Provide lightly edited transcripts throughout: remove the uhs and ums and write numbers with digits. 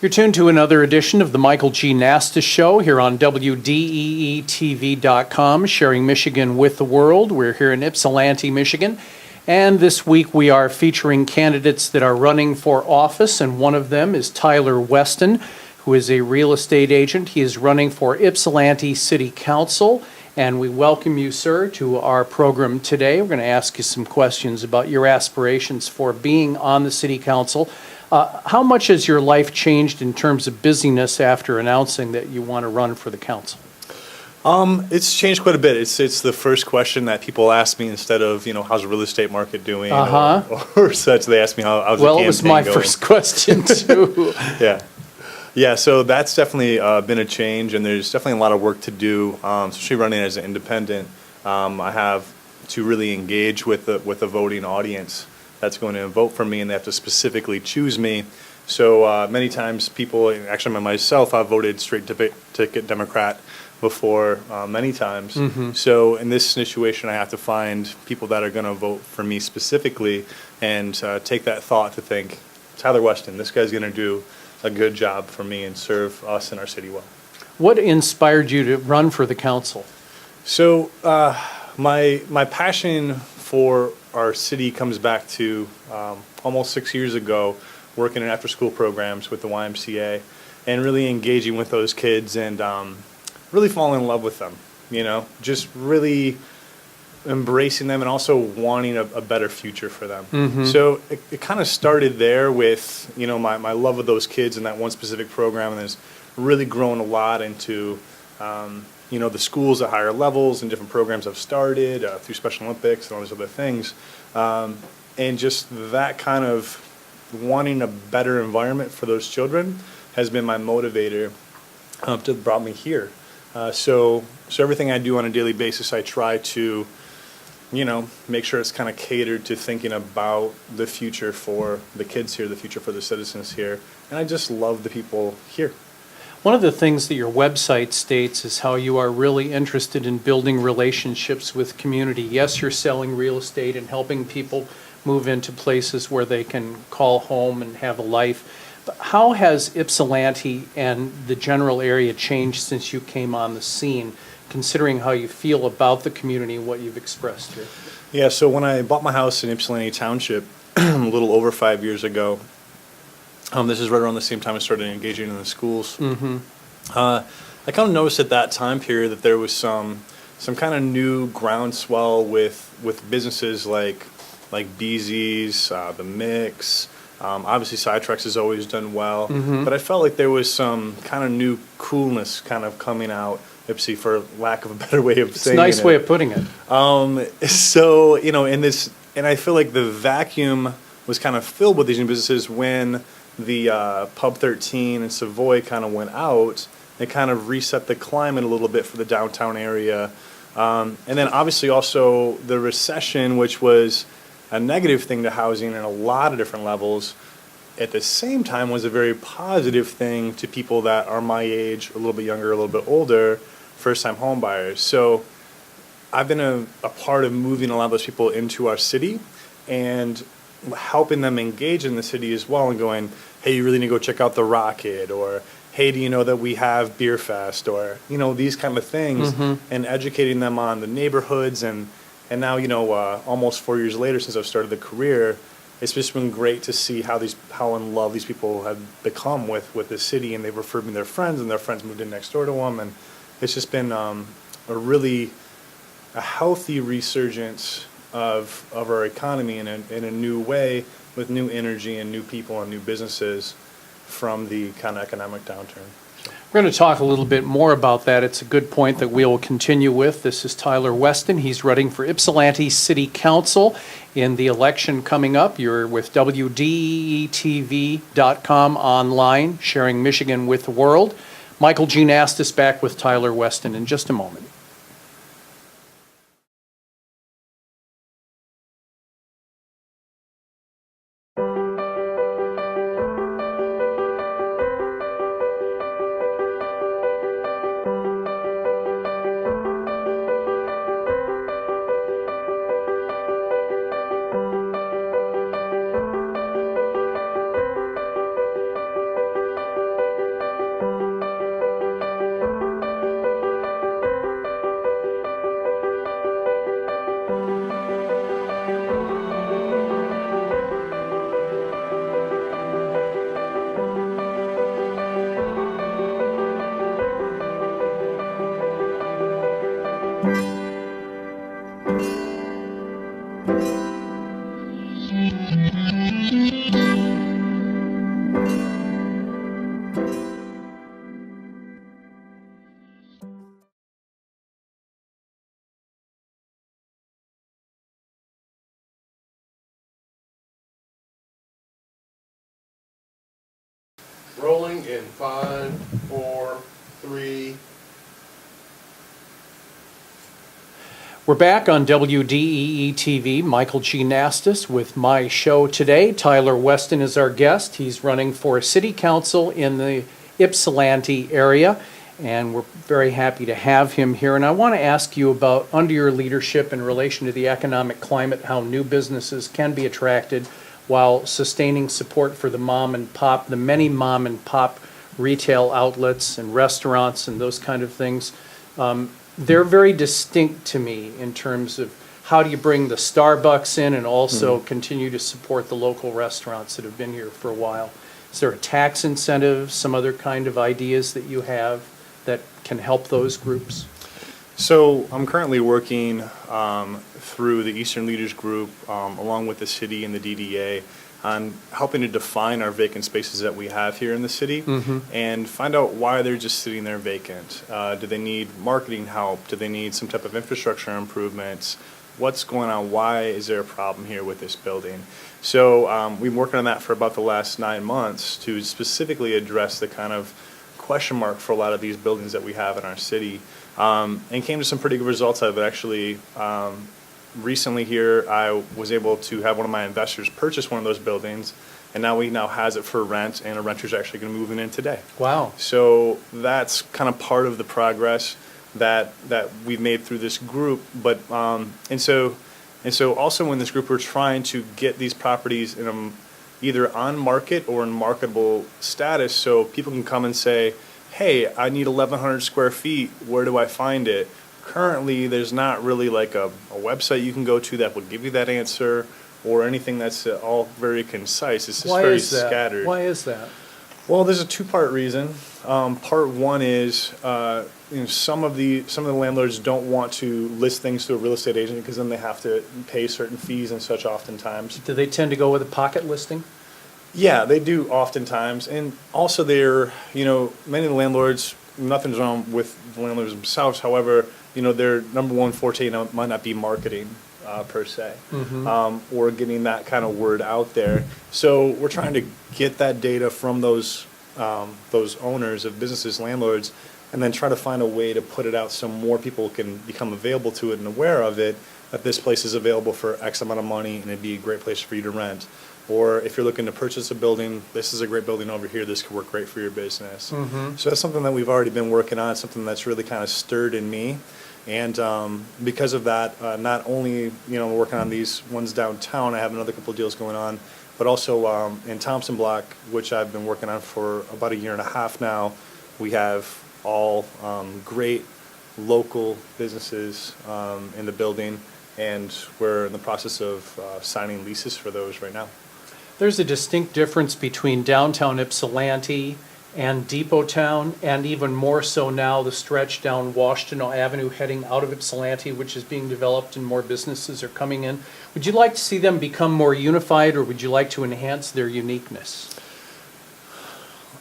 You're tuned to another edition of the Michael G. Nastos Show here on WDEE-TV.com, sharing Michigan with the world. We're here in Ypsilanti, Michigan, and this week we are featuring candidates that are running for office, and one of them is Tyler Weston, who is a real estate agent. He is running for Ypsilanti City Council, and we welcome you, sir, to our program today. We're going to ask you some questions about your aspirations for being on the City Council. How much has your life changed in terms of busyness after announcing that you want to run for the council? It's changed quite a bit. It's the first question that people ask me instead of, how's the real estate market doing or such. They ask me how's the campaign going. Well, it was my first question, too. Yeah, so that's definitely been a change, and there's definitely a lot of work to do, especially running as an independent. I have to really engage with the voting audience that's going to vote for me, and they have to specifically choose me. So many times people, actually myself, I've voted straight ticket Democrat before many times. Mm-hmm. So in this situation, I have to find people that are going to vote for me specifically and take that thought to think, Tyler Weston, this guy's going to do a good job for me and serve us and our city well. What inspired you to run for the council? So my passion for our city comes back to almost 6 years ago, working in after-school programs with the YMCA and really engaging with those kids and really falling in love with them, just really embracing them and also wanting a better future for them. Mm-hmm. So it kind of started there with, my love of those kids and that one specific program, and has really grown a lot into the schools at higher levels and different programs I've started through Special Olympics and all these other things. And just that kind of wanting a better environment for those children has been my motivator that brought me here. So everything I do on a daily basis, I try to, make sure it's kind of catered to thinking about the future for the kids here, the future for the citizens here. And I just love the people here. One of the things that your website states is how you are really interested in building relationships with community. Yes, you're selling real estate and helping people move into places where they can call home and have a life. But how has Ypsilanti and the general area changed since you came on the scene, considering how you feel about the community and what you've expressed here? Yeah, so when I bought my house in Ypsilanti Township a little over 5 years ago, this is right around the same time I started engaging in the schools. Mm-hmm. I kind of noticed at that time period that there was some kind of new groundswell with businesses like Beezy's, the Mix. Obviously, Sidetrax has always done well, mm-hmm. but I felt like there was some kind of new coolness kind of coming out, Ipsy, for lack of a better way of saying it. It's a nice way of putting it. So, in this, and I feel like the vacuum was kind of filled with these new businesses when the Pub 13 and Savoy kind of went out. It kind of reset the climate a little bit for the downtown area. And then obviously also the recession, which was a negative thing to housing in a lot of different levels, at the same time was a very positive thing to people that are my age, a little bit younger, a little bit older, first-time home buyers. So I've been a part of moving a lot of those people into our city and helping them engage in the city as well, and going, hey, you really need to go check out the Rocket, or hey, do you know that we have Beer Fest, or these kind of things, mm-hmm. and educating them on the neighborhoods. And now almost 4 years later since I've started the career, it's just been great to see how in love these people have become with the city, and they've referred me their friends, and their friends moved in next door to them, and it's just been a healthy resurgence of our economy in a new way, with new energy and new people and new businesses from the kind of economic downturn. We're going to talk a little bit more about that. It's a good point that we'll continue with. This is Tyler Weston. He's running for Ypsilanti City Council in the election coming up. You're with WDEE-TV.com online, sharing Michigan with the world. Michael G. Nastos back with Tyler Weston in just a moment. Rolling in 5, 4, 3. We're back on WDEE-TV. Michael G. Nastos with my show today. Tyler Weston is our guest. He's running for City Council in the Ypsilanti area, and we're very happy to have him here. And I want to ask you about, under your leadership in relation to the economic climate, how new businesses can be attracted while sustaining support for the many mom and pop retail outlets and restaurants and those kind of things. They're very distinct to me in terms of how do you bring the Starbucks in and also continue to support the local restaurants that have been here for a while. Is there a tax incentive, some other kind of ideas that you have that can help those groups? So I'm currently working through the Eastern Leaders Group, along with the city and the DDA, on helping to define our vacant spaces that we have here in the city and find out why they're just sitting there vacant. Do they need marketing help? Do they need some type of infrastructure improvements? What's going on? Why is there a problem here with this building? So we've been working on that for about the last 9 months to specifically address the kind of question mark for a lot of these buildings that we have in our city. And came to some pretty good results out of it. Actually, recently here, I was able to have one of my investors purchase one of those buildings, and now he has it for rent, and a renter's actually going to move in today. Wow. So that's kind of part of the progress that we've made through this group. But and so also in this group, we're trying to get these properties in either on market or in marketable status, so people can come and say, hey, I need 1,100 square feet, where do I find it? Currently, there's not really like a website you can go to that would give you that answer, or anything that's all very concise. It's just very scattered. Why is that? Well, there's a two-part reason. Part one is some of the landlords don't want to list things to a real estate agent because then they have to pay certain fees and such oftentimes. Do they tend to go with a pocket listing? Yeah, they do oftentimes. And also many of the landlords, nothing's wrong with the landlords themselves. However, their number one forte might not be marketing per se, or getting that kind of word out there. So we're trying to get that data from those owners of businesses, landlords, and then try to find a way to put it out so more people can become available to it and aware of it, that this place is available for X amount of money and it'd be a great place for you to rent. Or if you're looking to purchase a building, this is a great building over here, this could work great for your business. So that's something that we've already been working on, something that's really kind of stirred in me. And because of that, not only working on these ones downtown, I have another couple of deals going on, but also in Thompson Block, which I've been working on for about 1.5 years now, we have all great local businesses in the building, and we're in the process of signing leases for those right now. There's a distinct difference between downtown Ypsilanti and Depot Town, and even more so now the stretch down Washington Avenue heading out of Ypsilanti, which is being developed and more businesses are coming in. Would you like to see them become more unified, or would you like to enhance their uniqueness?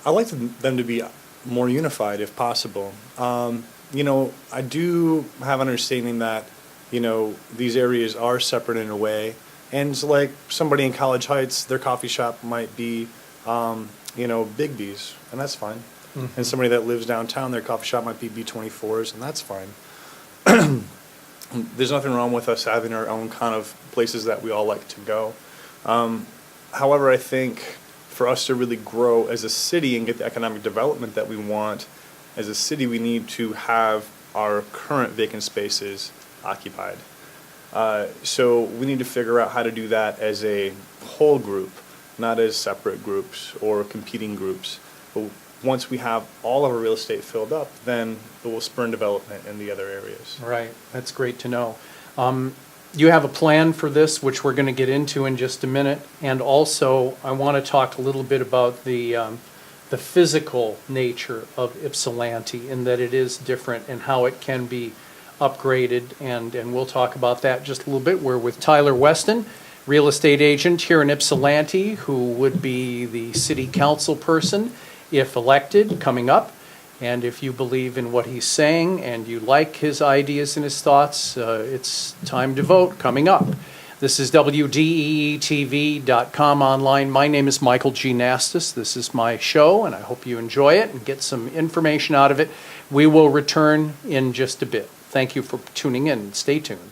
I like them to be more unified if possible. I do have an understanding that these areas are separate in a way. And it's like somebody in College Heights, their coffee shop might be, Bigby's, and that's fine. And somebody that lives downtown, their coffee shop might be B24's, and that's fine. There's nothing wrong with us having our own kind of places that we all like to go. However, I think for us to really grow as a city and get the economic development that we want as a city, we need to have our current vacant spaces occupied. So we need to figure out how to do that as a whole group, not as separate groups or competing groups. But once we have all of our real estate filled up, then it will spur development in the other areas. Right, that's great to know. You have a plan for this, which we're going to get into in just a minute. And also, I want to talk a little bit about the physical nature of Ypsilanti, in that it is different and how it can be upgraded, and we'll talk about that just a little bit. We're with Tyler Weston, real estate agent here in Ypsilanti, who would be the city council person if elected coming up. And if you believe in what he's saying and you like his ideas and his thoughts, it's time to vote coming up. This is WDEE-TV.com online. My name is Michael G. Nastos. This is my show, and I hope you enjoy it and get some information out of it. We will return in just a bit. Thank you for tuning in. Stay tuned.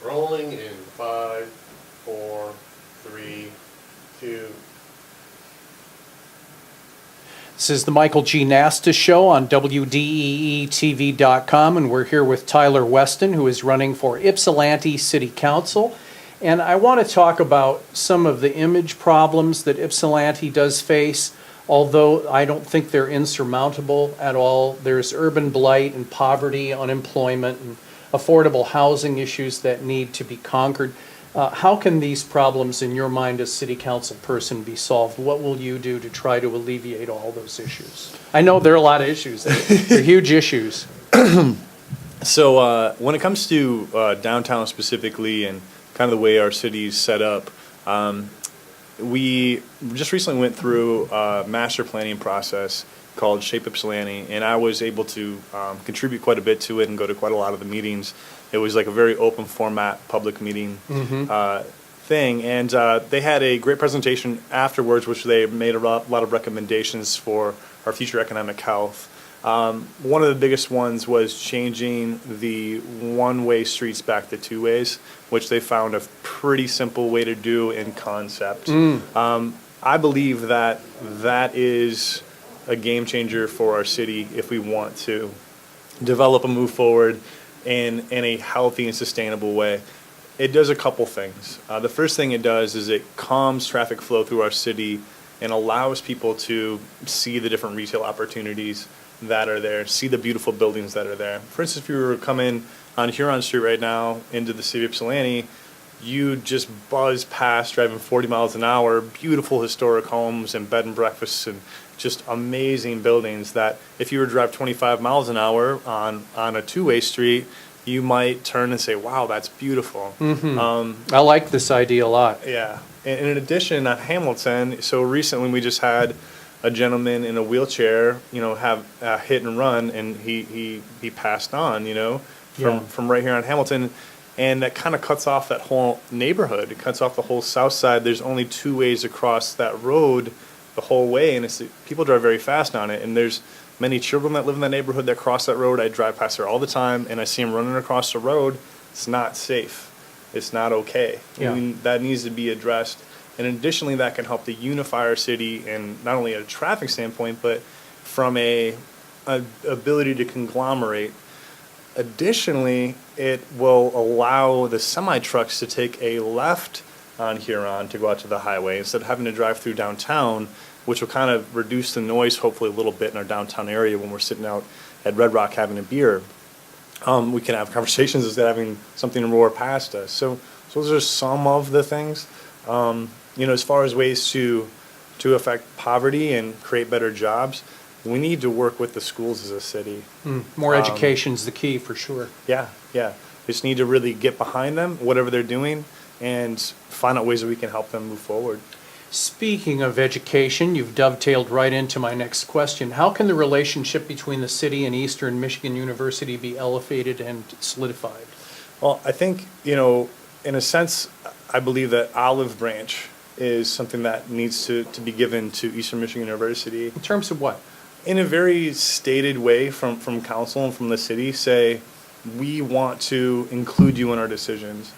Rolling in 5, 4, 3, 2. This is the Michael G. Nastos Show on WDEE-TV.com, and we're here with Tyler Weston, who is running for Ypsilanti City Council. And I want to talk about some of the image problems that Ypsilanti does face, although I don't think they're insurmountable at all. There's urban blight and poverty, unemployment, and affordable housing issues that need to be conquered. How can these problems, in your mind as city council person, be solved? What will you do to try to alleviate all those issues? I know there are a lot of issues. They're huge issues. So when it comes to downtown specifically and kind of the way our city's set up, we just recently went through a master planning process called Shape Ypsilanti, and I was able to contribute quite a bit to it and go to quite a lot of the meetings. It was like a very open format public meeting thing, and they had a great presentation afterwards, which they made a lot of recommendations for our future economic health. One of the biggest ones was changing the one-way streets back to two-ways, which they found a pretty simple way to do in concept. I believe that that is a game changer for our city if we want to develop and move forward in a healthy and sustainable way. It does a couple things. The first thing it does is it calms traffic flow through our city and allows people to see the different retail opportunities that are there, see the beautiful buildings that are there. For instance, if you were coming on Huron Street right now into the city of Ypsilanti, you just buzz past driving 40 miles an hour, beautiful historic homes and bed and breakfasts and just amazing buildings that if you were to drive 25 miles an hour on a two-way street, you might turn and say, wow, that's beautiful. I like this idea a lot. Yeah. And in addition, on Hamilton, so recently we just had a gentleman in a wheelchair, have a hit and run, and he passed on, from right here on Hamilton. And that kind of cuts off that whole neighborhood. It cuts off the whole south side. There's only two ways across that road the whole way, and people drive very fast on it. And there's many children that live in that neighborhood that cross that road. I drive past there all the time, and I see them running across the road. It's not safe. It's not okay. Yeah. I mean, that needs to be addressed. And additionally, that can help to unify our city, and not only at a traffic standpoint, but from a ability to conglomerate. Additionally, it will allow the semi-trucks to take a left on Huron to go out to the highway instead of having to drive through downtown, which will kind of reduce the noise hopefully a little bit in our downtown area when we're sitting out at Red Rock having a beer. We can have conversations instead of having something to roar past us. So those are some of the things. As far as ways to affect poverty and create better jobs, we need to work with the schools as a city. More education's the key for sure. Yeah. Just need to really get behind them, whatever they're doing, and find out ways that we can help them move forward. Speaking of education, you've dovetailed right into my next question. How can the relationship between the city and Eastern Michigan University be elevated and solidified? Well, I think, in a sense, I believe that Olive Branch is something that needs to be given to Eastern Michigan University In terms of what? in a very stated way from council and from the city. Say, we want to include you in our decisions.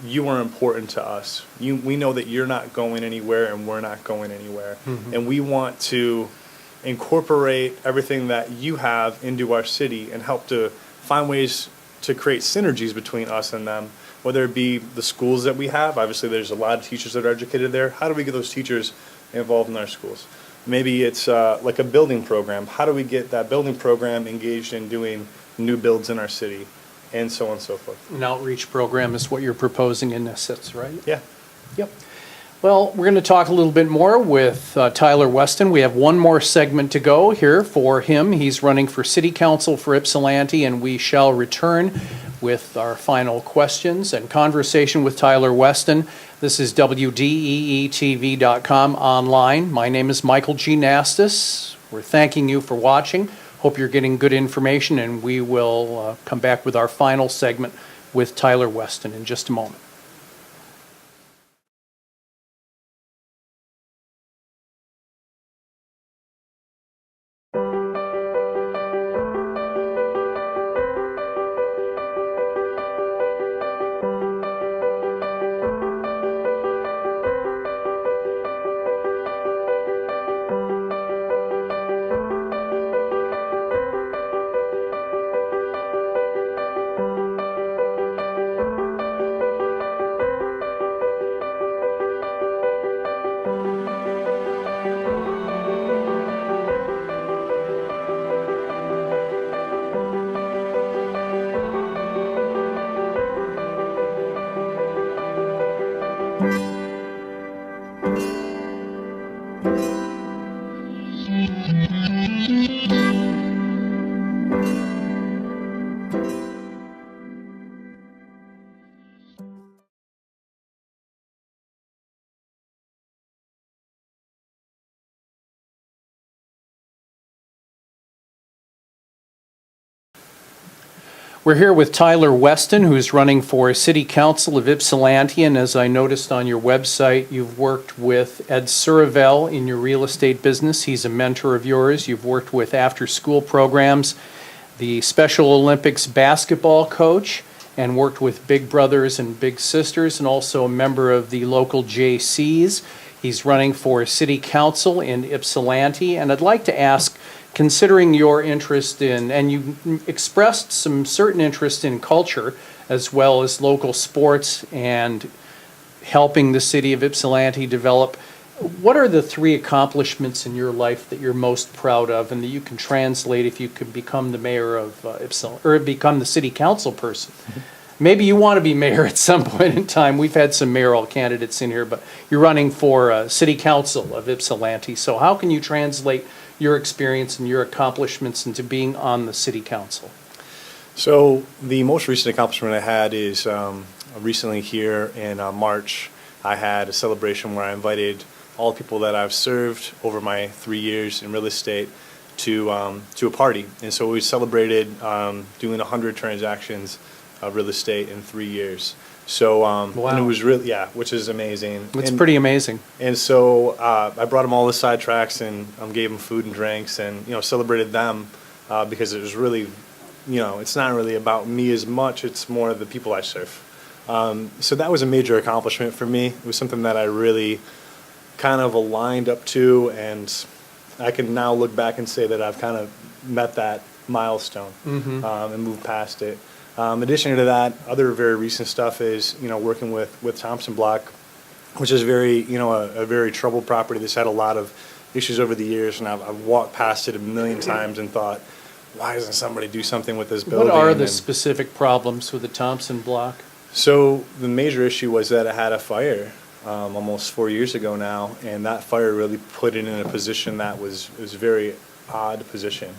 You are important to us. We know that you're not going anywhere and we're not going anywhere. And we want to incorporate everything that you have into our city and help to find ways to create synergies between us and them, whether it be the schools that we have. Obviously, there's a lot of teachers that are educated there. How do we get those teachers involved in our schools? Maybe it's like a building program. How do we get that building program engaged in doing new builds in our city, and so on and so forth? An outreach program is what you're proposing in Nastos, right? Yeah. Yep. Well, we're going to talk a little bit more with Tyler Weston. We have one more segment to go here for him. He's running for City Council for Ypsilanti, and we shall return with our final questions and conversation with Tyler Weston. This is WDEE-TV.com online. My name is Michael G. Nastos. We're thanking you for watching. Hope you're getting good information, and we will come back with our final segment with Tyler Weston in just a moment. We're here with Tyler Weston, who's running for City Council of Ypsilanti, and as I noticed on your website, you've worked with Ed Suravel in your real estate business. He's a mentor of yours. You've worked with after-school programs, the Special Olympics basketball coach, and worked with Big Brothers and Big Sisters, and also a member of the local JCs. He's running for City Council in Ypsilanti, and I'd like to ask, considering your interest in, and you expressed some certain interest in culture as well as local sports and helping the city of Ypsilanti develop, what are the 3 accomplishments in your life that you're most proud of and that you can translate if you could become the mayor of Ypsilanti, or become the city council person? Maybe you want to be mayor at some point in time. We've had some mayoral candidates in here, but you're running for City Council of Ypsilanti. So how can you translate your experience and your accomplishments into being on the city council? So the most recent accomplishment I had is recently here in March. I had a celebration where I invited all the people that I've served over my 3 years in real estate to a party, and so we celebrated doing 100 transactions of real estate in 3 years. So Wow. and it was really, yeah, which is amazing. It's pretty amazing. And so I brought them all the side tracks and gave them food and drinks, and celebrated them because it was really, it's not really about me as much. It's more the people I serve. So that was a major accomplishment for me. It was something that I really kind of aligned up to, and I can now look back and say that I've kind of met that milestone and moved past it. In addition to that, other very recent stuff is, working with Thompson Block, which is very, a very troubled property that's had a lot of issues over the years, and I've walked past it a million times and thought, why doesn't somebody do something with this building? What are the specific problems with the Thompson Block? So the major issue was that it had a fire almost 4 years ago now, and that fire really put it in a position that was a very odd position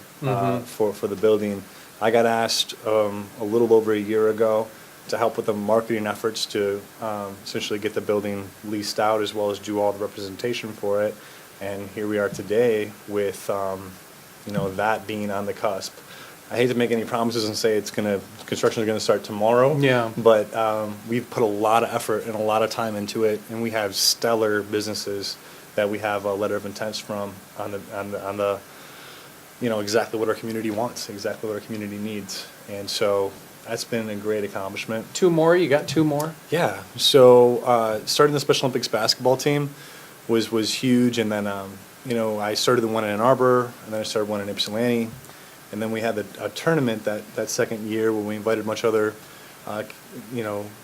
for the building. I got asked a little over a year ago to help with the marketing efforts to essentially get the building leased out as well as do all the representation for it. And here we are today with that being on the cusp. I hate to make any promises and say construction is gonna start tomorrow. Yeah. But we've put a lot of effort and a lot of time into it, and we have stellar businesses that we have a letter of intent from on the exactly what our community wants, exactly what our community needs, and so that's been a great accomplishment. Two more? You got two more? Yeah. So starting the Special Olympics basketball team was huge, and then I started the one in Ann Arbor, and then I started one in Ypsilanti, and then we had a tournament that second year where we invited a bunch of other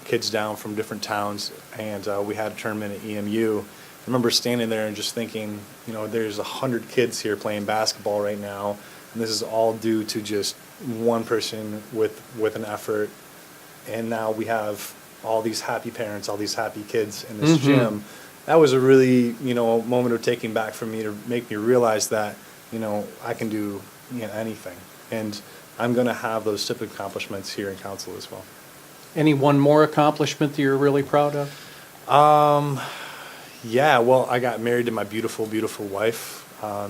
kids down from different towns, and we had a tournament at EMU. I remember standing there and just thinking, there's 100 kids here playing basketball right now, and this is all due to just one person with an effort, and now we have all these happy parents, all these happy kids in this gym. That was a really moment of taking back for me to make me realize that I can do anything, and I'm going to have those type of accomplishments here in council as well. Any one more accomplishment that you're really proud of? Yeah, well, I got married to my beautiful, beautiful wife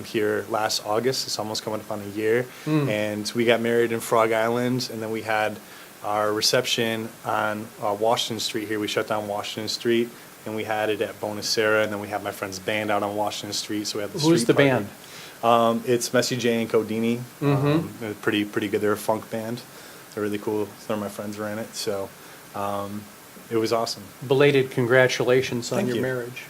here last August. It's almost coming up on a year. And we got married in Frog Island, and then we had our reception on Washington Street here. We shut down Washington Street, and we had it at Bonacera, and then we had my friend's band out on Washington Street. So we had the Who's street the party. band? It's Messy J and Codini. They're pretty good. They're a funk band. They're really cool. Some of my friends were in it, so it was awesome. Belated congratulations on Thank your you. marriage.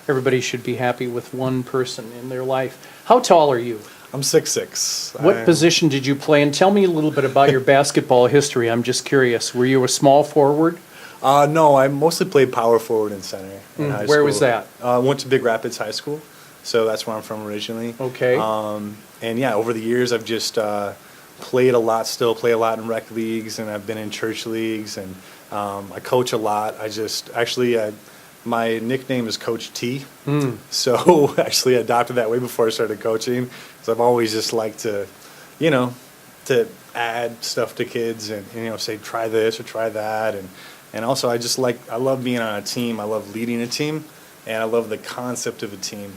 Everybody should be happy with one person in their life. How tall are you? I'm 6'6". What position did you play? And tell me a little bit about your basketball history. I'm just curious. Were you a small forward? No, I mostly played power forward and center in high school. Where was that? Went to Big Rapids High School, so that's where I'm from originally. Okay. And yeah, over the years I've just played a lot, still play a lot in rec leagues, and I've been in church leagues, and I coach a lot. My nickname is Coach T, so actually I adopted that way before I started coaching, because I've always just liked to, to add stuff to kids and say try this or try that, and also I love being on a team. I love leading a team, and I love the concept of a team,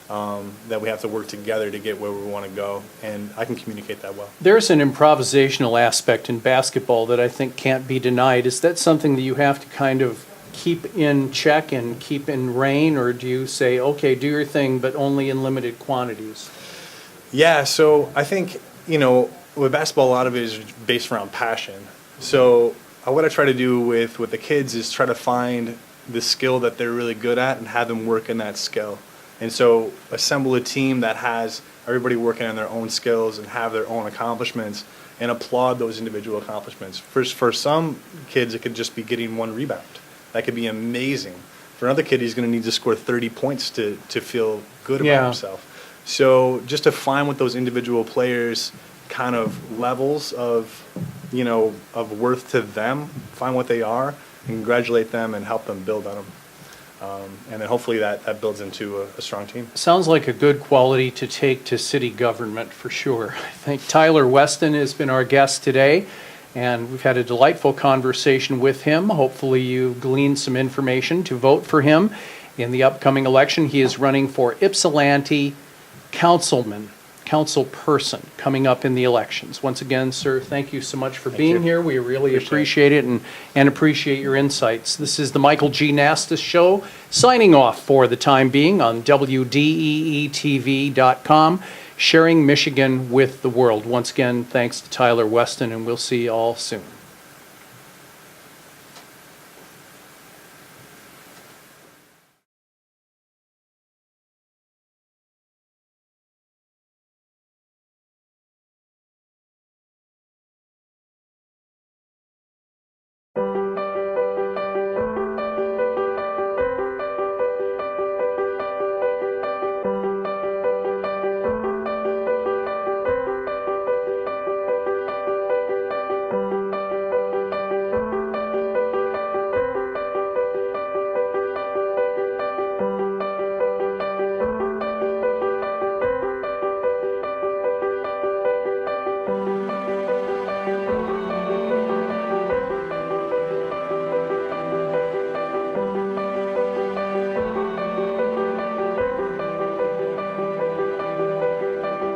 that we have to work together to get where we want to go, and I can communicate that well. There's an improvisational aspect in basketball that I think can't be denied. Is that something that you have to kind of keep in check and keep in rein, or do you say, okay, do your thing, but only in limited quantities? Yeah, so I think, with basketball, a lot of it is based around passion. So what I try to do with the kids is try to find the skill that they're really good at and have them work in that skill. And so assemble a team that has everybody working on their own skills and have their own accomplishments, and applaud those individual accomplishments. For some kids, it could just be getting one rebound. That could be amazing. For another kid, he's going to need to score 30 points to feel good about himself. So just to find what those individual players' kind of levels of worth to them, find what they are, and congratulate them and help them build on them. And then hopefully that builds into a strong team. Sounds like a good quality to take to city government for sure. I think Tyler Weston has been our guest today, and we've had a delightful conversation with him. Hopefully you gleaned some information to vote for him in the upcoming election. He is running for Ypsilanti council person coming up in the elections. Once again, sir, thank you so much for being here. We really appreciate it and appreciate your insights. This is the Michael G. Nastos Show, signing off for the time being on WDEE-TV.com, sharing Michigan with the world. Once again, thanks to Tyler Weston, and we'll see you all soon.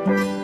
Thank you.